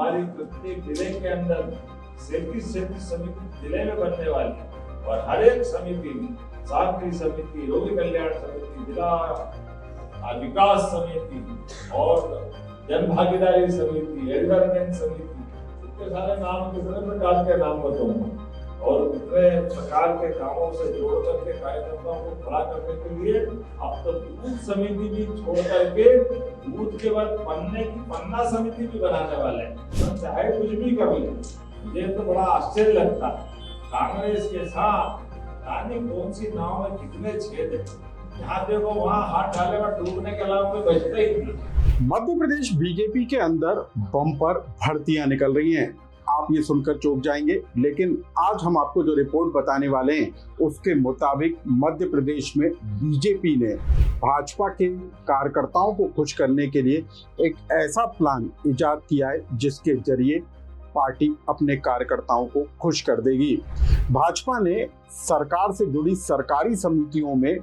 हमारी प्रत्येक जिले के अंदर 37 समिति जिले में बनने वाली है और हर एक समिति में साखरी समिति, रोगी कल्याण समिति, जिला विकास समिति और जन भागीदारी समिति, एल्डरमेन समिति, इतने सारे नाम, कितने प्रकार के नाम बताऊंगा और इतने प्रकार के कामों से जोड़ करके कार्यकर्ताओं को खड़ा करने के लिए अब तो बूथ समिति भी छोड़ करके बूथ के बाद पन्ने की पन्ना समिति भी बनाने वाले हैं। तो चाहे कुछ भी कर ले, मुझे तो बड़ा आश्चर्य लगता है कांग्रेस के साथ रानी कौन सी नाव में कितने छेद है, जहाँ देखो वहाँ हाथ डाले और डूबने के अलावा कोई बचता ही नहीं। मध्य प्रदेश बीजेपी के अंदर बम्पर भर्तियां निकल रही हैं। आप ये सुनकर चौंक जाएंगे, लेकिन आज हम आपको जो रिपोर्ट बताने वाले हैं उसके मुताबिक मध्य प्रदेश में बीजेपी ने भाजपा के कार्यकर्ताओं को खुश करने के लिए एक ऐसा प्लान इजाद किया है जिसके जरिए पार्टी अपने कार्यकर्ताओं को खुश कर देगी। भाजपा ने सरकार से जुड़ी सरकारी समितियों में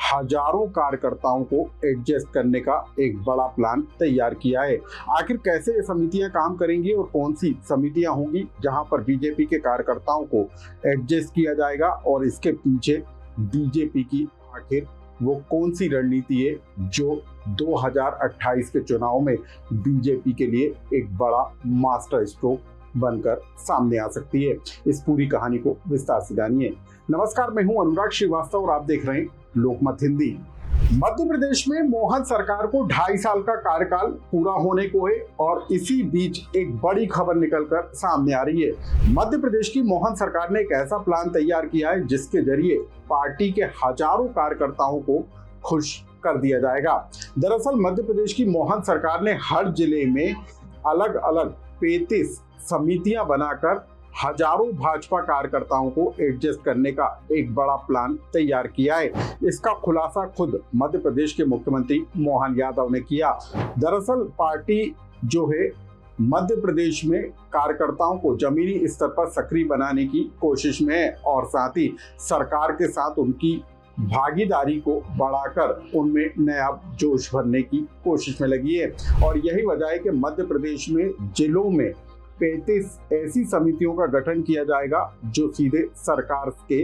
हजारों कार्यकर्ताओं को एडजस्ट करने का एक बड़ा प्लान तैयार किया है। आखिर कैसे ये समितियां काम करेंगी और कौन सी समितियां होंगी जहां पर बीजेपी के कार्यकर्ताओं को एडजस्ट किया जाएगा और इसके पीछे बीजेपी की आखिर वो कौन सी रणनीति है जो 2028 के चुनाव में बीजेपी के लिए एक बड़ा मास्टर स्ट्रोक बनकर सामने आ सकती है। इस पूरी कहानी को विस्तार से जानिए। नमस्कार, मैं हूं अनुराग श्रीवास्तव और आप देख रहे हैं लोकमत हिंदी। मध्य प्रदेश में मोहन सरकार को 2.5 साल का कार्यकाल पूरा होने को है और इसी बीच एक बड़ी खबर निकलकर सामने आ रही है। मध्य प्रदेश की मोहन सरकार ने एक ऐसा प्लान तैयार किया है जिसके जरिए पार्टी के हजारों कार्यकर्ताओं को खुश कर दिया जाएगा। दरअसल मध्य प्रदेश की मोहन सरकार ने हर जिले में अलग अलग 35 समितियां बनाकर हजारों भाजपा कार्यकर्ताओं को एडजस्ट करने का एक बड़ा प्लान तैयार किया है। इसका खुलासा खुद मध्य प्रदेश के मुख्यमंत्री मोहन यादव ने किया। दरअसल पार्टी जो है मध्य प्रदेश में कार्यकर्ताओं को जमीनी स्तर पर सक्रिय बनाने की कोशिश में है और साथ ही सरकार के साथ उनकी भागीदारी को बढ़ाकर उनमें नया जोश भरने की कोशिश में लगी है। और यही वजह है कि मध्य प्रदेश में जिलों में 35 ऐसी समितियों का गठन किया जाएगा जो सीधे सरकार के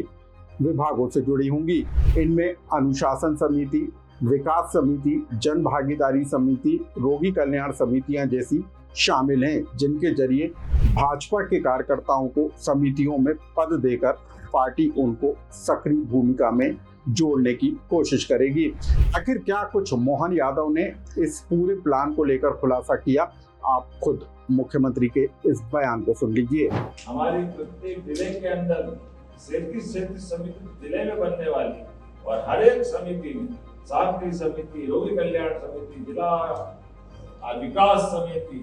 विभागों से जुड़ी होंगी। इनमें अनुशासन समिति, विकास समिति, जन भागीदारी समिति, रोगी कल्याण समितियां जैसी शामिल हैं, जिनके जरिए भाजपा के कार्यकर्ताओं को समितियों में पद देकर पार्टी उनको सक्रिय भूमिका में जोड़ने की कोशिश करेगी। आखिर क्या कुछ मोहन यादव ने इस पूरे प्लान को लेकर खुलासा किया, आप खुद मुख्यमंत्री के इस बयान को सुन लीजिए। हमारी प्रत्येक जिले के अंदर 37 समिति जिले में बनने वाली है और हर एक समिति में साखरी समिति, रोगी कल्याण समिति, जिला विकास समिति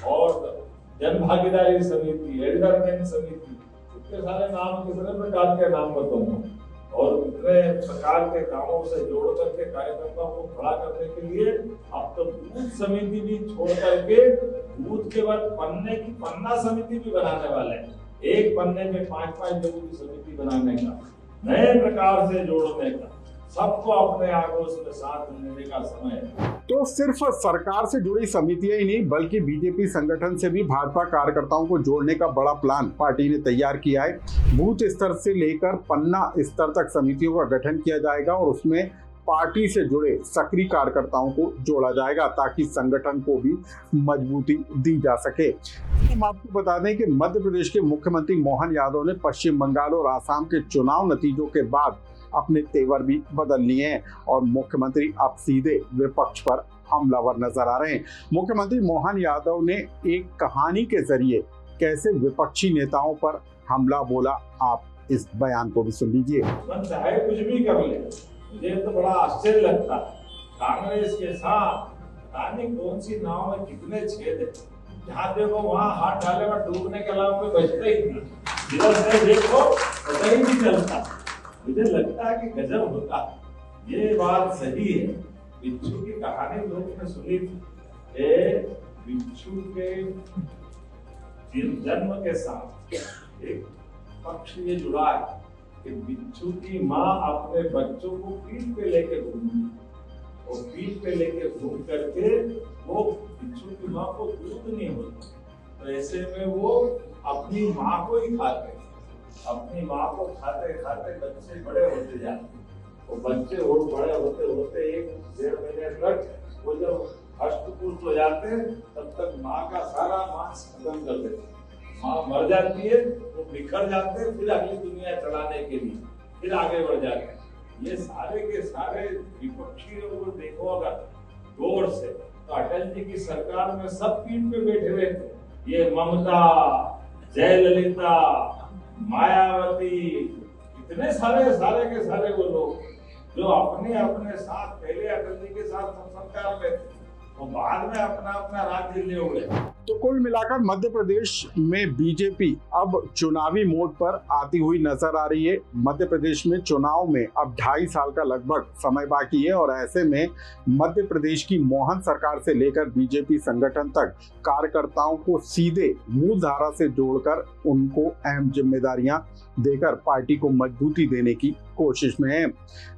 और जन भागीदारी समिति, एल्डरमेन समिति, इतने सारे नाम, कितने प्रकार के नाम बताऊंगा और इतने प्रकार के कामों से जोड़ करके कार्यकर्ताओं को खड़ा करने के लिए अब तो बूथ समिति भी छोड़ करके बूथ के बाद पन्ने की पन्ना समिति भी बनाने वाले हैं। एक पन्ने में 5-5 लोगों की समिति बनाने का, नए प्रकार से जोड़ने का, सबको अपने आगोश में साथ लेने का समय है। तो सिर्फ सरकार से जुड़ी समितियां ही नहीं बल्कि बीजेपी संगठन से भी भाजपा कार्यकर्ताओं को जोड़ने का बड़ा प्लान पार्टी ने तैयार किया है। बूथ स्तर से लेकर पन्ना स्तर तक समितियों का गठन किया जाएगा और उसमें पार्टी से जुड़े सक्रिय कार्यकर्ताओं को जोड़ा जाएगा ताकि संगठन को भी मजबूती दी जा सके। हम आपको बता दें कि मध्य प्रदेश के मुख्यमंत्री मोहन यादव ने पश्चिम बंगाल और आसाम के चुनाव नतीजों के बाद अपने तेवर भी बदल लिए हैं और मुख्यमंत्री अब सीधे विपक्ष पर हमलावर नजर आ रहे हैं। मुख्यमंत्री मोहन यादव ने एक कहानी के जरिए कैसे विपक्षी नेताओं पर हमला बोला, आप इस बयान को भी सुन लीजिए। चाहे कुछ भी कर ले, मुझे तो बड़ा आश्चर्य लगता है कांग्रेस के साथ रानी कौन सी नाव में कितने छेद है, जहाँ देखो वहाँ हाथ डाले और डूबने के अलावा कोई बचता ही नहीं। जिधर से देखो पता ही नहीं चलता। मुझे लगता है कि गजब होता। ये बात सही है। बिच्छू की कहानी लोगों ने सुनी थी। बिच्छू के जन्म के साथ एक पक्ष ये जुड़ा है कि बिच्छू की माँ अपने बच्चों को पीठ पे लेके घूमती और पीठ पे लेके घूम करके वो बिच्छू की माँ को दूध नहीं होता तो ऐसे में वो अपनी माँ को ही खाते हैं। अपनी माँ को खाते खाते बच्चे बड़े होते जाते हैं। वो बच्चे और बड़े होते होते 1-1.5 महीने तक वो जब हष्ट पुष्ट हो जाते हैं, तब तक माँ का सारा मांस खत्म कर देते हैं। माँ मर जाती है, वो बिखर जाते हैं, फिर अगली दुनिया चलाने के लिए फिर आगे बढ़ जाते हैं। ये सारे के सारे विपक्षी लोग देखो अगर गौर से, तो अटल जी की सरकार में सब पीठ पे बैठे हुए थे। ये ममता, जयललिता, मायावती, इतने सारे के सारे वो लोग जो अपने अपने साथ पहले अटल जी के साथ सरकार में थे, वो बाद में अपना अपना राज्य ले उड़े। तो कुल मिलाकर मध्य प्रदेश में बीजेपी अब चुनावी मोड पर आती हुई नजर आ रही है। मध्य प्रदेश में चुनाव में अब 2.5 साल का लगभग समय बाकी है और ऐसे में मध्य प्रदेश की मोहन सरकार से लेकर बीजेपी संगठन तक कार्यकर्ताओं को सीधे मूल धारा से जोड़कर उनको अहम जिम्मेदारियां देकर पार्टी को मजबूती देने की कोशिश में है।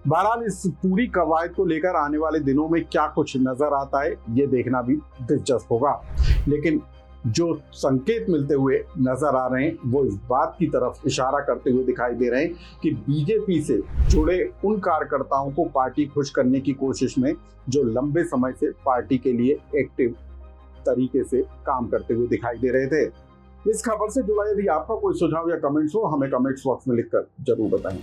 बहरहाल इस पूरी कवायद को लेकर आने वाले दिनों में क्या कुछ नजर आता है, ये देखना भी दिलचस्प होगा। लेकिन जो संकेत मिलते हुए नजर आ रहे हैं वो इस बात की तरफ इशारा करते हुए दिखाई दे रहे हैं कि बीजेपी से जुड़े उन कार्यकर्ताओं को पार्टी खुश करने की कोशिश में जो लंबे समय से पार्टी के लिए एक्टिव तरीके से काम करते हुए दिखाई दे रहे थे। इस खबर से जुड़ा यदि आपका कोई सुझाव या कमेंट्स हो, हमें कमेंट्स बॉक्स में लिखकर जरूर बताएं।